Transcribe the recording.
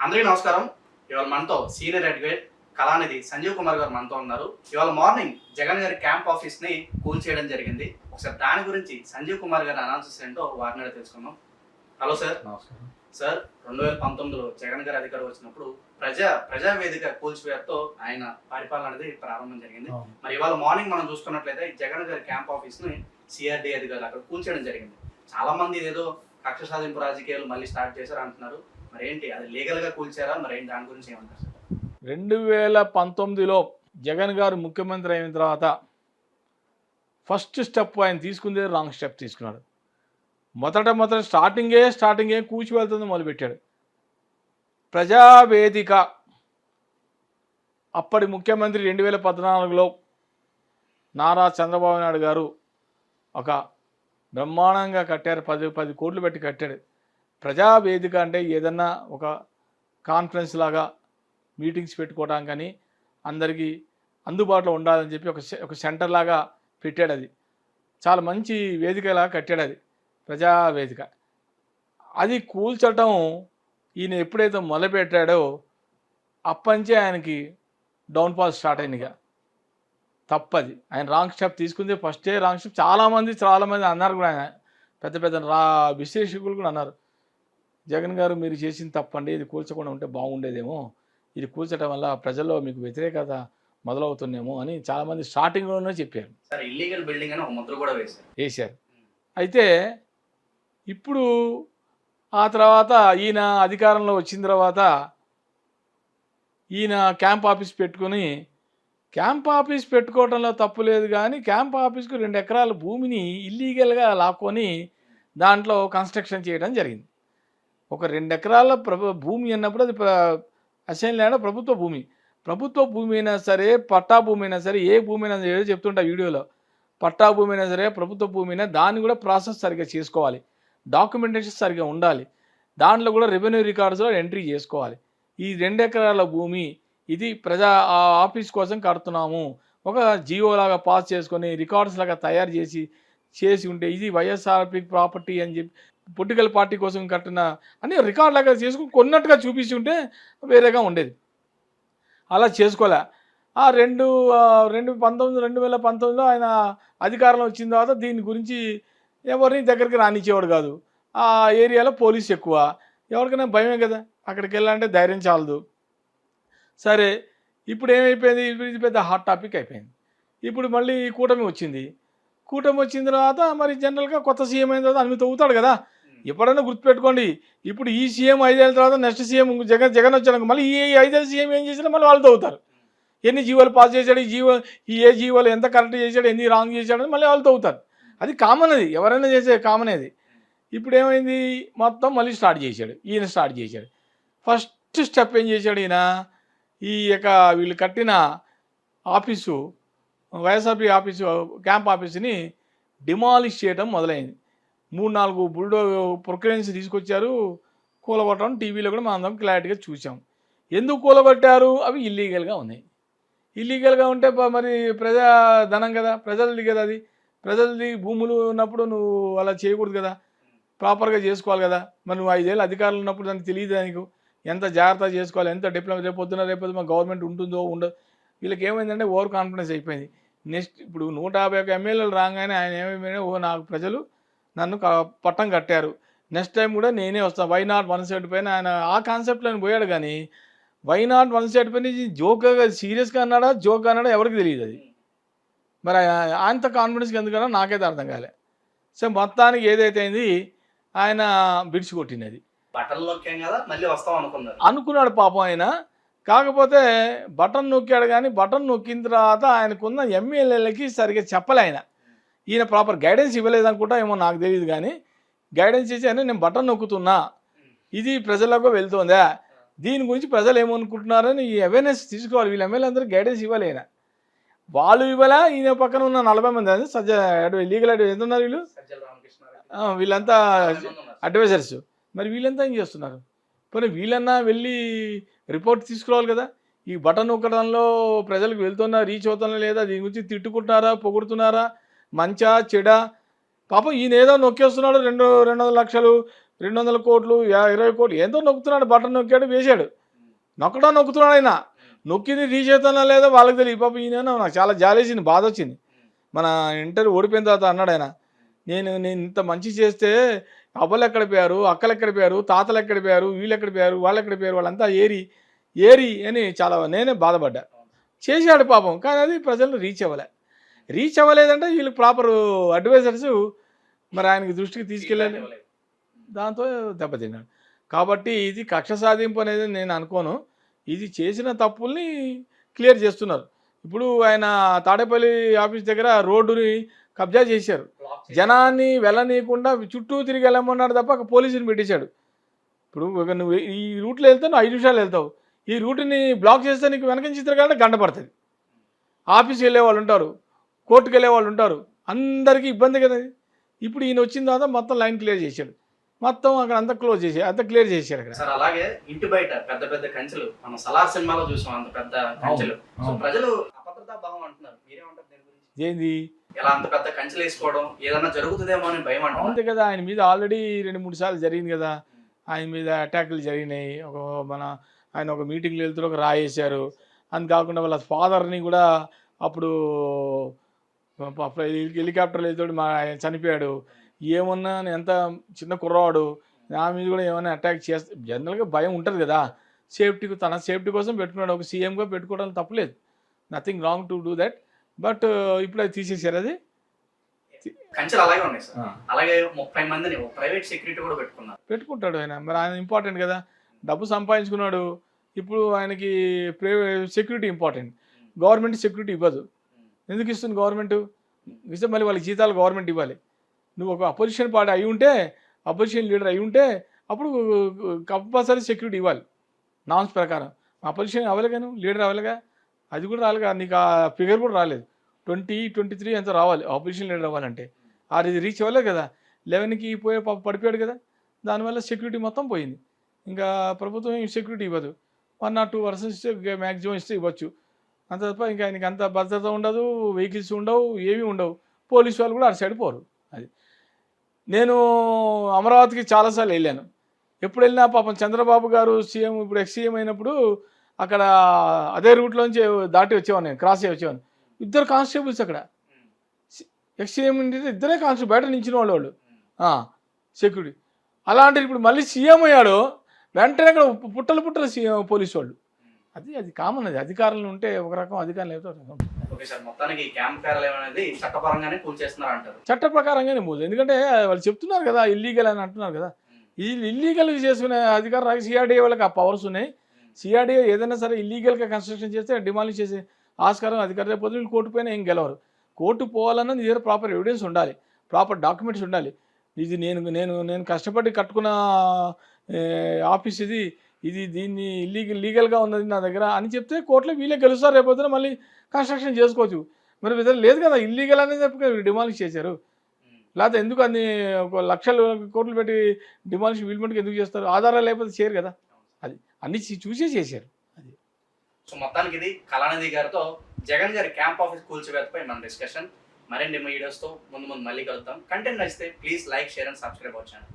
అందరికీ నమస్కారం. ఇవాళ మనతో సీనియర్ అడ్వకేట్ కళానిధి సంజీవ్ కుమార్ గారు మనతో ఉన్నారు. ఇవాళ మార్నింగ్ జగన్ గారి క్యాంప్ ఆఫీస్ ని కూల్ చేయడం జరిగింది. ఒకసారి దాని గురించి సంజీవ్ కుమార్ గారి అనాలిసిస్ ఏంటో వారిని తెలుసుకుందాం. Hello sir. నమస్కారం సార్, 2019లో జగన్ గారి అధికారం వచ్చినప్పుడు ప్రజావేదిక కూల్చివేతతో ఆయన పరిపాలన అనేది ప్రారంభం జరిగింది. మరి ఇవాళ మార్నింగ్ మనం చూసుకున్నట్లయితే జగన్ గారి క్యాంప్ ఆఫీస్ ని సిఆర్డీ అధికారులు అక్కడ కూల్చేయడం జరిగింది. చాలా మంది ఏదో కక్ష సాధింపు రాజకీయాలు మళ్ళీ స్టార్ట్ చేశారు అంటున్నారు. మరి ఏంటి, అది లీగల్ గా కూల్చారా? మరి ఏంటి, దాని గురించి ఏమంటారు సార్? 2019లో జగన్ గారు ముఖ్యమంత్రి అయిన తర్వాత ఫస్ట్ స్టెప్ ఆయన తీసుకుందే రాంగ్ స్టెప్ తీసుకున్నాడు. మొదట స్టార్టింగే కూర్చి వెళ్తుంది మొదలుపెట్టాడు. ప్రజావేదిక అప్పటి ముఖ్యమంత్రి 2014లో నారా చంద్రబాబు నాయుడు గారు ఒక బ్రహ్మాండంగా కట్టారు. 10 కోట్లు పెట్టి కట్టాడు. ప్రజావేదిక అంటే ఏదన్నా ఒక కాన్ఫరెన్స్ లాగా మీటింగ్స్ పెట్టుకోవడానికి కానీ అందరికీ అందుబాటులో ఉండాలని చెప్పి ఒక సెంటర్ లాగా పెట్టాడు. అది చాలా మంచి వేదికలా కట్టాడు. అది ప్రజావేదిక. అది కూల్చటం ఈయన ఎప్పుడైతే మొదలుపెట్టాడో అప్పటించే ఆయనకి డౌన్ఫాల్ స్టార్ట్ అయినగా. తప్పది, ఆయన రాంగ్ స్టెప్ తీసుకుంది. ఫస్టే రాంగ్ స్టెప్. చాలామంది అన్నారు కూడా, ఆయన పెద్ద విశ్లేషకులు కూడా అన్నారు, జగన్ గారు మీరు చేసిన తప్పండి, ఇది కూల్చకుండా ఉంటే బాగుండేదేమో, ఇది కూల్చడం వల్ల ప్రజల్లో మీకు వ్యతిరేకత మొదలవుతుందేమో అని చాలామంది స్టార్టింగ్లోనే చెప్పారు. సార్, ఇల్లీగల్ బిల్డింగ్ అని ఒక ముద్ర కూడా వేశారు. అయితే ఇప్పుడు ఆ తర్వాత ఈయన అధికారంలో వచ్చిన తర్వాత ఈయన క్యాంప్ ఆఫీస్ పెట్టుకోవడంలో తప్పు లేదు, కానీ క్యాంప్ ఆఫీస్కు 2 ఎకరాల భూమిని ఇల్లీగల్గా లాక్కొని దాంట్లో కన్స్ట్రక్షన్ చేయడం జరిగింది. ఒక 2 ఎకరాల భూమి అన్నప్పుడు అది అసైన్ ల్యాండ్, ప్రభుత్వ భూమి అయినా సరే, పట్టా భూమి అయినా సరే, ఏ భూమి అయినా ఏదో చెప్తుంటా వీడియోలో, పట్టా భూమి అయినా సరే, ప్రభుత్వ భూమి అయినా దాన్ని కూడా ప్రాసెస్ సరిగ్గా చేసుకోవాలి, డాక్యుమెంటేషన్ సరిగ్గా ఉండాలి, దాంట్లో కూడా రెవెన్యూ రికార్డ్స్లో ఎంట్రీ చేసుకోవాలి. ఈ 2 ఎకరాల భూమి ఇది ప్రజా ఆఫీస్ కోసం కడుతున్నాము, ఒక జియో లాగా పాస్ చేసుకొని రికార్డ్స్ లాగా తయారు చేసి ఉంటే ఇది వైఎస్ఆర్పి ప్రాపర్టీ అని చెప్పి పొలిటికల్ పార్టీ కోసం కట్టిన అని రికార్డ్ లాగా చేసుకుని కొన్నట్టుగా చూపించి ఉంటే వేరేగా ఉండేది. అలా చేసుకోలే. 2019లో ఆయన అధికారంలో వచ్చిన తర్వాత దీని గురించి ఎవరిని దగ్గరికి రానిచ్చేవాడు కాదు. ఆ ఏరియాలో పోలీసు ఎక్కువ, ఎవరికైనా భయమే కదా, అక్కడికి వెళ్ళాలంటే ధైర్యం చాలదు. సరే, ఇప్పుడు ఏమైపోయింది, ఇది పెద్ద హాట్ టాపిక్ అయిపోయింది. ఇప్పుడు మళ్ళీ కూటమి వచ్చిన తర్వాత మరి జనరల్గా కొత్త సీఎం అయిన తర్వాత అన్ని తవ్వుతాడు కదా. ఎప్పుడైనా గుర్తుపెట్టుకోండి, ఇప్పుడు ఈ సీఎం 5 ఏళ్ళ తర్వాత నెక్స్ట్ సీఎం జగన్ వచ్చాక మళ్ళీ ఈ 5 ఏళ్ళ సీఎం ఏం చేసినా మళ్ళీ వాళ్ళు తవ్వుతారు. ఎన్ని జీవోలు పాస్ చేశాడు, ఏ జీవోలు ఎంత కరెక్ట్ చేశాడు, ఎన్ని రాంగ్ చేశాడు అని మళ్ళీ వాళ్ళు తవ్వుతారు. అది కామన్, అది ఎవరైనా చేసే కామన్. అది ఇప్పుడు ఏమైంది, మొత్తం మళ్ళీ ఈయన స్టార్ట్ చేశాడు. ఫస్ట్ స్టెప్ ఏం చేశాడు ఈయన, ఈ యొక్క వీళ్ళు కట్టిన ఆఫీసు, వైఎస్ఆర్పీ ఆఫీసు, క్యాంప్ ఆఫీసుని డిమాలిష్ చేయడం మొదలైంది. 3-4 బుల్డో ప్రొక్లెన్స్ తీసుకొచ్చారు, కూలగొట్టడం టీవీలో కూడా మనం క్లారిటీగా చూసాం. ఎందుకు కూలగొట్టారు, అవి ఇల్లీగల్గా ఉన్నాయి. ఇల్లీగల్గా ఉంటే మరి ప్రజా ధనం కదా, ప్రజలది కదా, అది ప్రజలది భూములు ఉన్నప్పుడు నువ్వు అలా చేయకూడదు కదా, ప్రాపర్గా చేసుకోవాలి కదా. మరి నువ్వు 5 ఏళ్ళు అధికారులు ఉన్నప్పుడు దానికి తెలియదు, దానికి ఎంత జాగ్రత్త చేసుకోవాలి, ఎంత డిప్లొమా, రేపొద్దున మా గవర్నమెంట్ ఉంటుందో ఉండదు. వీళ్ళకి ఏమైందంటే ఓవర్ కాన్ఫిడెన్స్ అయిపోయింది. నెక్స్ట్ ఇప్పుడు 151 ఎమ్మెల్యేలు రాగానే ఆయన ఏమైపోయినా, నాకు ప్రజలు నన్ను పట్టం కట్టారు, నెక్స్ట్ టైం కూడా నేనే వస్తాను, వై నాట్ 175 పైన ఆయన ఆ కాన్సెప్ట్లో ఆయన పోయాడు. కానీ వై నాట్ 175 పైన జోక్గా సీరియస్గా అన్నాడా, జోక్గా అన్నాడా ఎవరికి తెలియదు. అది మరి అంత కాన్ఫిడెన్స్కి ఎందుకన్నా నాకైతే అర్థం కాలే. సో మొత్తానికి ఏదైతే అయింది, ఆయన బిడ్చి కొట్టినది అనుకున్నాడు పాపం ఆయన. కాకపోతే బటన్ నొక్కాడు, కానీ బటన్ నొక్కిన తర్వాత ఆయనకున్న ఎమ్మెల్యేలకి సరిగ్గా చెప్పలే ఆయన. ఈయన ప్రాపర్ గైడెన్స్ ఇవ్వలేదు అనుకుంటా, ఏమో నాకు తెలియదు. కానీ గైడెన్స్ ఇచ్చి ఆయన, నేను బటన్ నొక్కుతున్నా, ఇది ప్రజలకు వెళ్తుందా, దీని గురించి ప్రజలు ఏమనుకుంటున్నారని ఈ అవేర్నెస్ తీసుకోవాలి. వీళ్ళ ఎమ్మెల్యే అందరూ గైడెన్స్ ఇవ్వాలి. ఆయన వాళ్ళు ఇవ్వలే. ఈయన పక్కన ఉన్న 40 మంది లీగల్ అడ్వైజర్ ఎంత ఉన్నారు వీళ్ళు, వీళ్ళంతా అడ్వైజర్స్. మరి వీళ్ళంతా ఏం చేస్తున్నారు? పోనీ వీళ్ళన్నా వెళ్ళి రిపోర్ట్ తీసుకురావాలి కదా. ఈ బటన్ నొక్కడంలో ప్రజలకు వెళ్తున్నా, రీచ్ అవుతున్నా లేదా, దీని గురించి తిట్టుకుంటున్నారా, పొగుడుతున్నారా, మంచా చెడా? పాపం ఈయన ఏదో నొక్కేస్తున్నాడు, 200 లక్షలు 200 కోట్లు 20 కోట్లు ఎంతో నొక్కుతున్నాడు, బటన్ నొక్కాడు వేశాడు. నొక్కుతున్నాడు ఆయన. నొక్కింది రీచ్ అవుతున్నా లేదో వాళ్ళకి తెలియదు. పాప ఈయన నాకు చాలా జాలేసింది, బాధ వచ్చింది. మన ఇంటర్వ్యూ ఓడిపోయిన తర్వాత అన్నాడు ఆయన, నేను ఇంత మంచి చేస్తే అవ్వలు ఎక్కడ పోయారు, అక్కలు ఎక్కడ పోయారు, తాతలు ఎక్కడ పోయారు, వీళ్ళు ఎక్కడ పోయారు, వాళ్ళు ఎక్కడ పోయారు, వాళ్ళంతా ఏరి అని చాలా నేనే బాధపడ్డా. చేశాడు పాపం, కానీ అది ప్రజలను రీచ్ అవ్వలేదంటే వీళ్ళు ప్రాపర్ అడ్వైజర్స్ మరి ఆయనకి దృష్టికి తీసుకెళ్ళాలి, దాంతో దెబ్బతిన్నాడు. కాబట్టి ఇది కక్ష సాధింపు అనేది నేను అనుకోను. ఇది చేసిన తప్పుల్ని క్లియర్ చేస్తున్నారు. ఇప్పుడు ఆయన తాడేపల్లి ఆఫీస్ దగ్గర రోడ్డుని కబ్జా చేశారు. జనాన్ని వెళ్ళనీయకుండా చుట్టూ తిరిగి వెళ్ళమన్నాడు తప్ప పోలీసుని పెట్టేశాడు. ఇప్పుడు నువ్వు ఈ రూట్లో వెళ్తావు, నువ్వు 5 నిమిషాలు వెళ్తావు. ఈ రూట్ని బ్లాక్ చేస్తే నీకు వెనక నుంచి తిరగాలంటే గంట పడుతుంది. ఆఫీస్కి వెళ్ళే వాళ్ళు ఉంటారు, కోర్టుకు వెళ్ళే వాళ్ళు ఉంటారు, అందరికీ ఇబ్బంది కదా. ఇప్పుడు ఈయన వచ్చిన తర్వాత మొత్తం లైన్ క్లియర్ చేశాడు, మొత్తం అక్కడ అంతా క్లోజ్ చేసి అంతా క్లియర్ చేశారు అక్కడ. సార్ అలాగే ఇంటి బయట పెద్ద పెద్ద కంచెలు మనం సలార్ సినిమాలో చూసాం, అంత పెద్ద కంచెలు. సో ప్రజలు అభద్రతా భావం అంటున్నారు, మీరేమంటారు దీని గురించి? ఏంది ఎలా అంత పెద్ద కంచెలు వేసుకోవడం, ఏదన్నా జరుగుతుందేమో అని భయం అంటారు. అంతే కదా, ఆయన మీద ఆల్రెడీ 2-3 సార్లు జరిగింది కదా, ఆయన మీద అటాకులు జరిగినాయి. ఆయన ఒక మీటింగ్లో వెళ్తూ ఒక రాయేశారు. అంతేకాకుండా వాళ్ళ ఫాదర్ని కూడా అప్పుడు హెలికాప్టర్లో వెళ్తాడు ఆయన చనిపోయాడు. ఏమన్నా ఎంత చిన్న కుర్రవాడు, నా మీద కూడా ఏమైనా అటాక్ చేస్తే జనరల్గా భయం ఉంటుంది కదా. తన సేఫ్టీ కోసం పెట్టుకున్నాడు, ఒక సీఎంగా పెట్టుకోవడం తప్పలేదు, nothing wrong to do that. But ఇప్పుడు అది తీసేశారు. అది కంచెలు అలాగే ఉన్నాయి సార్. అలాగే 30 మందిని ప్రైవేట్ సెక్యూరిటీ కూడా పెట్టుకుంటాడు ఆయన. మరి ఆయన ఇంపార్టెంట్ కదా, డబ్బు సంపాదించుకున్నాడు. ఇప్పుడు ఆయనకి సెక్యూరిటీ ఇంపార్టెంట్. గవర్నమెంట్ సెక్యూరిటీ ఇవ్వదు. ఎందుకు ఇస్తుంది గవర్నమెంట్? ఇస్తే మళ్ళీ వాళ్ళకి జీతాలు గవర్నమెంట్ ఇవ్వాలి. నువ్వు ఒక అపోజిషన్ పార్టీ అయి ఉంటే, అపోజిషన్ లీడర్ అయి ఉంటే అప్పుడు కంపల్సరీ సెక్యూరిటీ ఇవ్వాలి నామ్స్ ప్రకారం. అపోజిషన్ అవ్వలేగా, నువ్వు లీడర్ అవ్వలేగా, అది కూడా రాలేగా. నీకు ఆ ఫిగర్ కూడా రాలేదు. 2023 ఎంత రావాలి ఆపోజిషన్ లీడర్ అవ్వాలంటే. అది రీచ్ అవ్వలేదు కదా. 11కి పడిపోయాడు కదా, దానివల్ల సెక్యూరిటీ మొత్తం పోయింది. ఇంకా ప్రభుత్వం ఏం సెక్యూరిటీ ఇవ్వదు. 1 or 2% ఇస్తే మ్యాక్సిమం ఇస్తే ఇవ్వచ్చు, అంత తప్ప ఇంకా ఆయనకి అంత భద్రత ఉండదు, వెహికల్స్ ఉండవు, ఏమీ ఉండవు. పోలీసు వాళ్ళు కూడా అటు సైడ్ పోరు. అది నేను అమరావతికి చాలాసార్లు వెళ్ళాను. ఎప్పుడు వెళ్ళినా పాపం చంద్రబాబు గారు సీఎం, ఇప్పుడు ఎక్స్-సీఎం అయినప్పుడు అక్కడ అదే రూట్లోంచి దాటి వచ్చేవాను, నేను క్రాస్ అయ్యి వచ్చేవాను. 2 కానిస్టేబుల్స్ అక్కడ. ఎక్స్-సీఎం అంటే 2 కానిస్టేబుల్ బయట నించిన వాళ్ళు సెక్యూరిటీ. అలాంటి ఇప్పుడు మళ్ళీ సీఎం అయ్యాడు, వెంటనే అక్కడ పుట్టలు సీఎం పోలీసు వాళ్ళు. అది కామన్. అది అధికారులు ఉంటే ఒక రకం, అధికారులు అయితే ఒక రకం. ఓకే సార్, మొత్తానికి క్యాంప్ కార్యాలయం అనేది చట్టపరంగానే కూల్చేస్తున్నారు అంటారు. చట్ట ప్రకారంగానే మూదు. ఎందుకంటే వాళ్ళు చెప్తున్నారు కదా ఇల్లీగల్ అని అంటున్నారు కదా. ఈ ఇల్లీగల్ చేసుకునే అధికారం సిఆర్డీఏ వాళ్ళకి ఆ పవర్స్ ఉన్నాయి. సిఆర్డీఏ ఏదైనా సరే ఇల్లీగల్గా కన్స్ట్రక్షన్ చేస్తే డిమాలిష్ చేసే ఆస్కారం అధికారులు. లేకపోతే వీళ్ళు కోర్టు పైన ఏం గెలవరు. కోర్టు పోవాలన్నా నీ దగ్గర ప్రాపర్ ఎవిడెన్స్ ఉండాలి, ప్రాపర్ డాక్యుమెంట్స్ ఉండాలి. ఇది నేను కష్టపడి కట్టుకున్న ఆఫీస్ ఇది దీన్ని లీగల్గా ఉన్నది నా దగ్గర అని చెప్తే కోర్టులో వీళ్ళే గెలుస్తారు. రేపొద్దున మళ్ళీ కన్స్ట్రక్షన్ చేసుకోవచ్చు. మరి లేదు కదా, ఇల్లీగల్ అనేది చెప్పి డిమాలిష్ చేశారు. లేకపోతే ఎందుకు అన్ని 1 లక్షలు కోట్లు పెట్టి డిమాలిష్ వీల్మెంట్కి ఎందుకు చేస్తారు? ఆధారాలు లేకపోతే చేయరు కదా. అది అన్ని చూసే చేశారు. అది. సో మొత్తానికి ఇది కళానిధి గారితో జగన్ గారి క్యాంప్ ఆఫీస్ కూల్చివేతపై మన డిస్కషన్. మరిన్ని వీడియోస్తో ముందు మళ్ళీ కలుద్దాం. కంటెంట్ నచ్చితే please like, share and subscribe our channel.